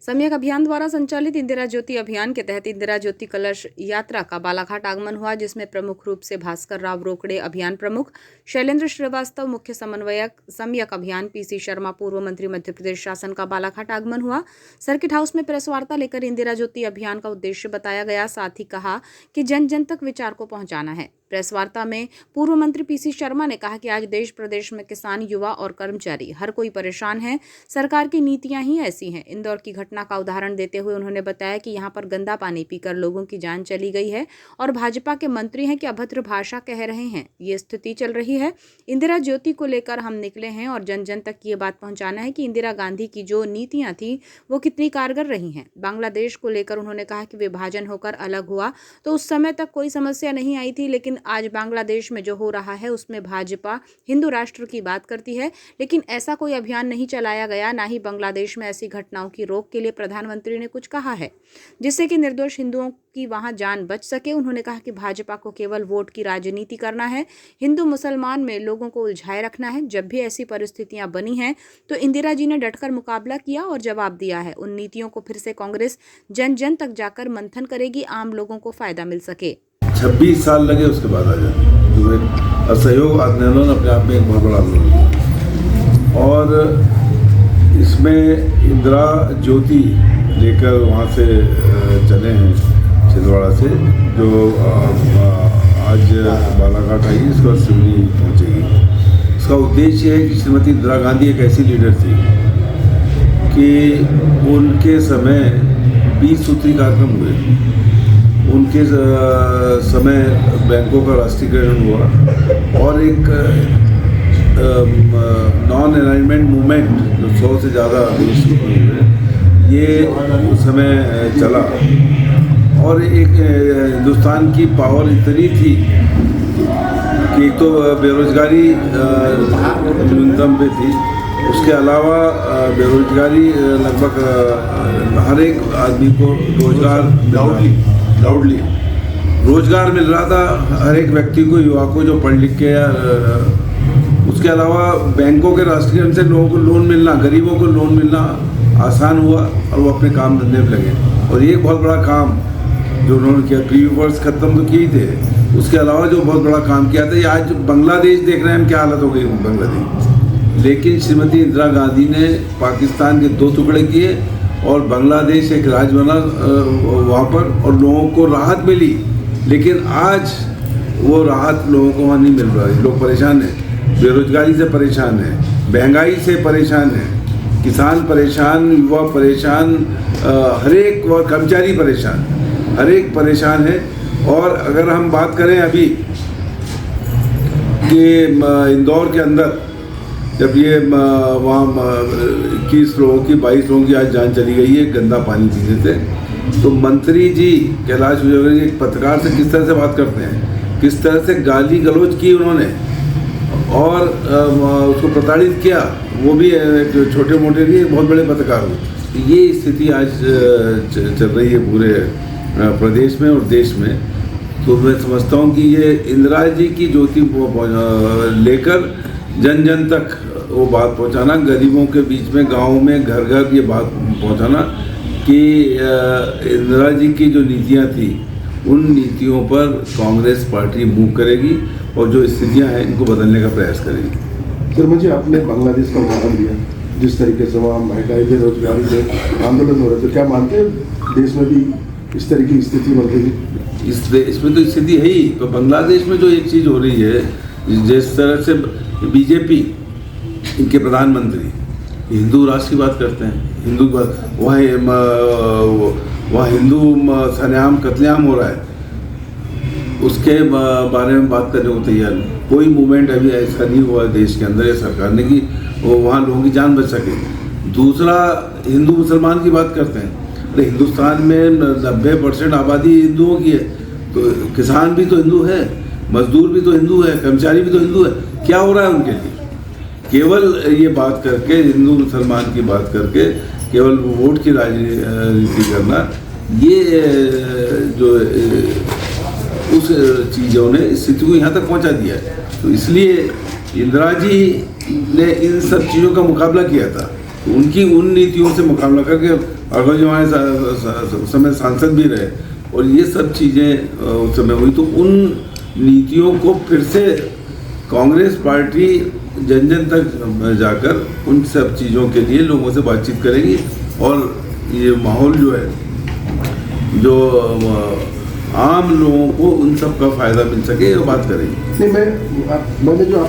सम्यक अभियान द्वारा संचालित इंदिरा ज्योति अभियान के तहत इंदिरा ज्योति कलश यात्रा का बालाघाट आगमन हुआ, जिसमें प्रमुख रूप से भास्कर राव रोकड़े अभियान प्रमुख, शैलेंद्र श्रीवास्तव मुख्य समन्वयक, सम्यक अभियान पीसी शर्मा पूर्व मंत्री मध्य प्रदेश शासन का बालाघाट आगमन हुआ। सर्किट हाउस में प्रेस वार्ता लेकर इंदिरा ज्योति अभियान का उद्देश्य बताया गया, साथ ही कहा कि जन जन तक विचार को पहुंचाना है। प्रेस वार्ता में पूर्व मंत्री पीसी शर्मा ने कहा कि आज देश प्रदेश में किसान, युवा और कर्मचारी हर कोई परेशान है। सरकार की नीतियां ही ऐसी हैं। इंदौर की घटना का उदाहरण देते हुए उन्होंने बताया कि यहां पर गंदा पानी पीकर लोगों की जान चली गई है और भाजपा के मंत्री हैं कि अभद्र भाषा कह रहे हैं। ये स्थिति चल रही है। इंदिरा ज्योति को लेकर हम निकले हैं और जन जन तक ये बात पहुंचाना है कि इंदिरा गांधी की जो नीतियां थी वो कितनी कारगर रही हैं। बांग्लादेश को लेकर उन्होंने कहा कि विभाजन होकर अलग हुआ तो उस समय तक कोई समस्या नहीं आई थी, लेकिन आज बांग्लादेश में जो हो रहा है उसमें भाजपा हिंदू राष्ट्र की बात करती है, लेकिन ऐसा कोई अभियान नहीं चलाया गया। ना ही बांग्लादेश में ऐसी घटनाओं की रोक के लिए प्रधानमंत्री ने कुछ कहा है जिससे कि निर्दोष हिंदुओं की वहां जान बच सके। उन्होंने कहा कि भाजपा को केवल वोट की राजनीति करना है, हिंदू मुसलमान में लोगों को उलझाए रखना है। जब भी ऐसी परिस्थितियां बनी हैं तो इंदिरा जी ने डटकर मुकाबला किया और जवाब दिया है। उन नीतियों को फिर से कांग्रेस जन जन तक जाकर मंथन करेगी, आम लोगों को फायदा मिल सके। 26 साल लगे उसके बाद आ जाए, जो एक असहयोग आंदोलन अपने आप में एक बहुत बड़ा आंदोलन है। और इसमें इंदिरा ज्योति लेकर वहाँ से चले हैं छिंदवाड़ा से, जो आज बालाघाट आई, इसके बाद सिवनी पहुँचेगी। इसका उद्देश्य है कि श्रीमती इंदिरा गांधी एक ऐसी लीडर थी कि उनके समय 20 सूत्री कार्यक्रम हुए, उनके समय बैंकों का राष्ट्रीयकरण हुआ और एक नॉन अलाइनमेंट मूवमेंट जो 100 से ज़्यादा देश हुए ये उस समय चला। और एक हिंदुस्तान की पावर इतनी थी कि एक तो बेरोजगारी न्यूनतम पे थी, उसके अलावा बेरोजगारी लगभग हर एक आदमी को रोजगार मिल रहा था, हर एक व्यक्ति को, युवा को जो पढ़ लिख के। उसके अलावा बैंकों के राष्ट्रीयकरण से लोगों को लोन मिलना, गरीबों को लोन मिलना आसान हुआ और वो अपने काम धंधे में लगे। और ये एक बहुत बड़ा काम जो उन्होंने किया, प्रीवर्स खत्म तो किए थे, उसके अलावा जो बहुत बड़ा काम किया था। ये आज बांग्लादेश देख रहे हैं हम, क्या हालत हो गई बांग्लादेश। लेकिन श्रीमती इंदिरा गांधी ने पाकिस्तान के 2 टुकड़े किए और बांग्लादेश एक राज्य बना वहाँ पर और लोगों को राहत मिली। लेकिन आज वो राहत लोगों को वहाँ नहीं मिल रहा है। लोग परेशान हैं, बेरोजगारी से परेशान हैं, महंगाई से परेशान हैं, किसान परेशान, युवा परेशान, हर एक कर्मचारी परेशान, हर एक परेशान है। और अगर हम बात करें अभी कि इंदौर के अंदर जब ये वहाँ 21 लोगों की 22 लोगों की आज जान चली गई है गंदा पानी पीने से, तो मंत्री जी कैलाश विजयवर्गीय जी एक पत्रकार से किस तरह से बात करते हैं, किस तरह से गाली गलौज की उन्होंने और उसको प्रताड़ित किया, वो भी छोटे मोटे नहीं, बहुत बड़े पत्रकार हुए। ये स्थिति आज चल रही है पूरे प्रदेश में और देश में। तो मैं समझता हूँ कि ये इंदिरा जी की ज्योति लेकर जन जन तक वो बात पहुंचाना, गरीबों के बीच में, गाँव में, घर घर ये बात पहुंचाना कि इंदिरा जी की जो नीतियां थी उन नीतियों पर कांग्रेस पार्टी मूव करेगी और जो स्थितियां हैं इनको बदलने का प्रयास करेगी। सर, मुझे आपने बांग्लादेश का उदाहरण दिया, जिस तरीके से वहाँ महंगाई, बेरोजगारी के आंदोलन हो रहे थे, क्या मानते हैं देश में भी इस तरह की स्थिति बन रही है? इसमें तो स्थिति है ही। तो बांग्लादेश में जो एक चीज़ हो रही है, जिस तरह से बीजेपी, इनके प्रधानमंत्री हिंदू राष्ट्र की बात करते हैं, हिंदू वहाँ हिंदू सरेआम कत्लेआम हो रहा है, उसके बारे में बात करने को तैयार नहीं। कोई मूवमेंट अभी ऐसा नहीं हुआ है देश के अंदर या सरकार ने कि वो वहाँ लोगों की जान बच सके। दूसरा, हिंदू मुसलमान की बात करते हैं। अरे हिंदुस्तान में 90% आबादी हिंदुओं की है, तो किसान भी तो हिंदू है, मजदूर भी तो हिंदू है, कर्मचारी भी तो हिंदू है। क्या हो रहा है उनके लिए? केवल ये बात करके, हिंदू मुसलमान की बात करके केवल वोट की राजनीति करना, ये जो उस चीज़ों ने स्थिति को यहाँ तक पहुँचा दिया है। तो इसलिए इंदिरा जी ने इन सब चीज़ों का मुकाबला किया था उनकी उन नीतियों से मुकाबला करके अगर जो हमारे समय सांसद भी रहे और ये सब चीज़ें उस समय हुई, तो उन नीतियों को फिर से कांग्रेस पार्टी जन जन तक जाकर उन सब चीज़ों के लिए लोगों से बातचीत करेगी और ये माहौल जो है, जो आम लोगों को उन सब का फायदा मिल सके, ये बात करेंगे। नहीं, मैंने जो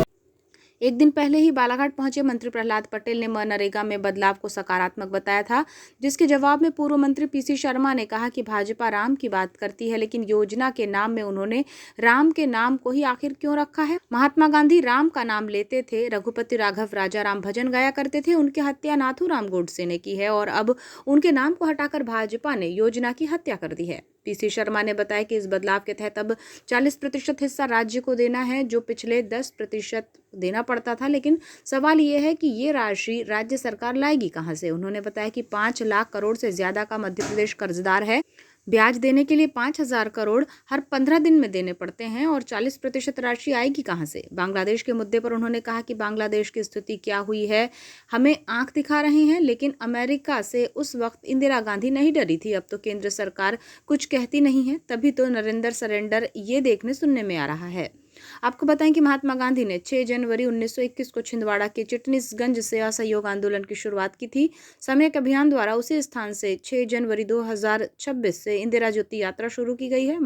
एक दिन पहले ही बालाघाट पहुंचे मंत्री प्रहलाद पटेल ने मनरेगा में बदलाव को सकारात्मक बताया था, जिसके जवाब में पूर्व मंत्री पीसी शर्मा ने कहा कि भाजपा राम की बात करती है, लेकिन योजना के नाम में उन्होंने राम के नाम को ही आखिर क्यों रखा है। महात्मा गांधी राम का नाम लेते थे, रघुपति राघव राजा राम भजन गाया करते थे, उनकी हत्या नाथूराम गोडसे ने की है और अब उनके नाम को हटाकर भाजपा ने योजना की हत्या कर दी है। पीसी शर्मा ने बताया कि इस बदलाव के तहत अब 40% हिस्सा राज्य को देना है, जो पिछले 10% देना पड़ता था, लेकिन सवाल ये है कि ये राशि राज्य सरकार लाएगी कहां से। उन्होंने बताया कि 5 लाख करोड़ से ज्यादा का मध्य प्रदेश कर्जदार है। ब्याज देने के लिए 5,000 करोड़ हर 15 दिन में देने पड़ते हैं और 40% राशि आएगी कहां से। बांग्लादेश के मुद्दे पर उन्होंने कहा कि बांग्लादेश की स्थिति क्या हुई है हमें आंख दिखा रहे हैं, लेकिन अमेरिका से उस वक्त इंदिरा गांधी नहीं डरी थी। अब तो केंद्र सरकार कुछ कहती नहीं है, तभी तो नरेंद्र सरेंडर ये देखने सुनने में आ रहा है। आपको बताएं कि महात्मा गांधी ने 6 जनवरी 1921 को छिंदवाड़ा के चिटनीसगंज से असहयोग आंदोलन की शुरुआत की थी। सम्यक अभियान द्वारा उसी स्थान से 6 जनवरी 2026 से इंदिरा ज्योति यात्रा शुरू की गई है।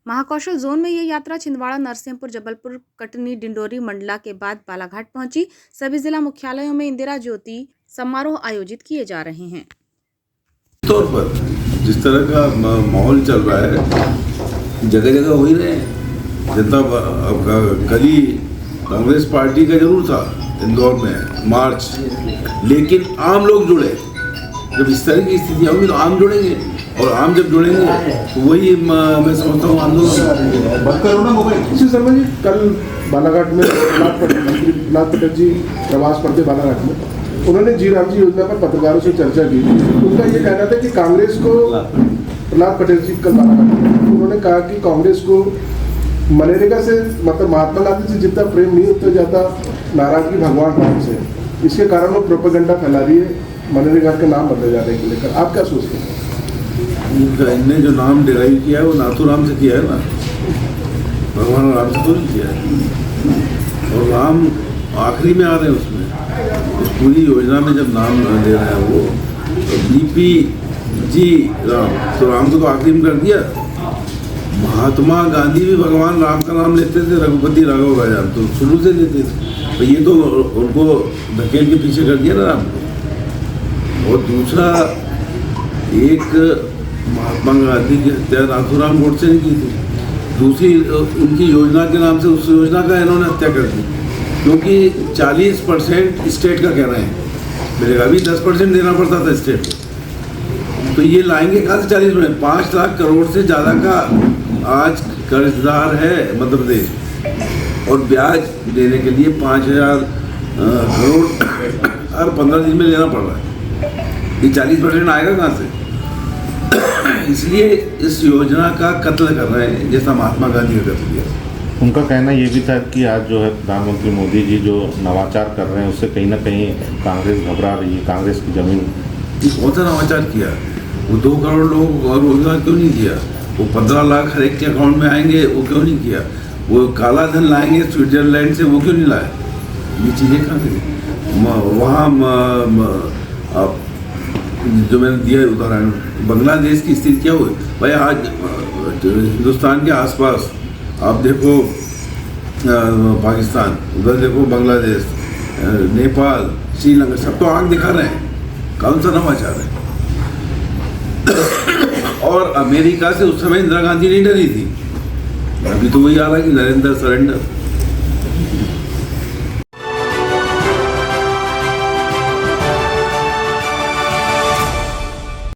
महाकौशल जोन में यह यात्रा छिंदवाड़ा, नरसिंहपुर, जबलपुर, कटनी, डिंडोरी, मंडला के बाद बालाघाट पहुंची। सभी जिला मुख्यालयों में इंदिरा ज्योति समारोह आयोजित किए जा रहे हैं। तौर पर जिस तरह का माहौल चल रहा है, जगह जगह हो ही रहे हैं। जनता कल ही कांग्रेस पार्टी का जरूर था इंदौर में मार्च, लेकिन आम लोग जुड़े। जब इस तरह की स्थितियाँ होंगी तो आम जुड़ेंगे, और आम जब जुड़ेंगे तो वही मैं समझता हूँ आंदोलन। इसी शर्मा जी, कल बालाघाट में मंत्री प्रहलाद पटेल जी प्रवास पर थे बालाघाट में, उन्होंने जी राम जी योजना पर पत्रकारों से चर्चा की। उनका ये कहना था कि कांग्रेस को, प्रहलाद पटेल जी कल बालाघाट में, उन्होंने कहा कि कांग्रेस को मनरेगा से, मतलब महात्मा गांधी से जितना प्रेम नहीं उतना ज़्यादा नाराजगी भगवान राम से। इसके कारण वो प्रोपेगेंडा फैला रही है मनरेगा के नाम बदले जाने को लेकर। आप क्या सोचते हैं? इनने जो नाम डिराइव किया है वो नाथूराम से किया है ना, भगवान राम से तो नहीं किया है। और राम आखिरी में आ रहे हैं उसमें, उस पूरी योजना में जब नाम ले रहे हैं वो, तो बीपी जी राम, तो राम को तो आखिरी में कर दिया। महात्मा गांधी भी भगवान राम का नाम लेते थे, रघुपति राघव राजा तो शुरू से लेते थे, तो ये तो उनको धकेल के पीछे कर दिया ना राम को। और दूसरा, एक महात्मा गांधी की हत्या नाथूराम गोडसे ने की थी, दूसरी उनकी योजना के नाम से उस योजना का इन्होंने हत्या कर दी, क्योंकि 40% स्टेट का कह रहे हैं, मेरे का भी 10% देना पड़ता था स्टेट को। तो ये लाएंगे कहाँ से 40 में? 5 लाख करोड़ से ज़्यादा का आज कर्जदार है मध्य प्रदेश, और ब्याज देने के लिए 5,000 करोड़ हर 15 दिन में लेना पड़ रहा है। ये 40% आएगा कहाँ से? इसलिए इस योजना का कत्ल कर रहे हैं, जैसा महात्मा गांधी का कत्ल किया। उनका कहना ये भी था कि आज जो है प्रधानमंत्री मोदी जी जो नवाचार कर रहे हैं उससे कहीं ना कहीं कांग्रेस घबरा रही है, कांग्रेस की जमीन। कौन सा नवाचार किया? वो 2 करोड़ लोगों को रोजगार क्यों नहीं दिया? वो 15 लाख हर एक के अकाउंट में आएंगे, वो क्यों नहीं किया? वो काला धन लाएंगे स्विट्जरलैंड से, वो क्यों नहीं लाए? ये चीज़ें कहाँ करें? वहाँ जो मैंने दिया उदाहरण, बांग्लादेश की स्थिति क्या हुई भाई? आज हिंदुस्तान के आसपास आप देखो, पाकिस्तान, उधर देखो बांग्लादेश, नेपाल, श्रीलंका, सब तो आग दिखा रहे हैं। कौन सा नवाचार है? और अमेरिका से उस समय इंदिरा गांधी नहीं डरी थी, अभी तो वही आ रहा है कि नरेंद्र सरेंडर।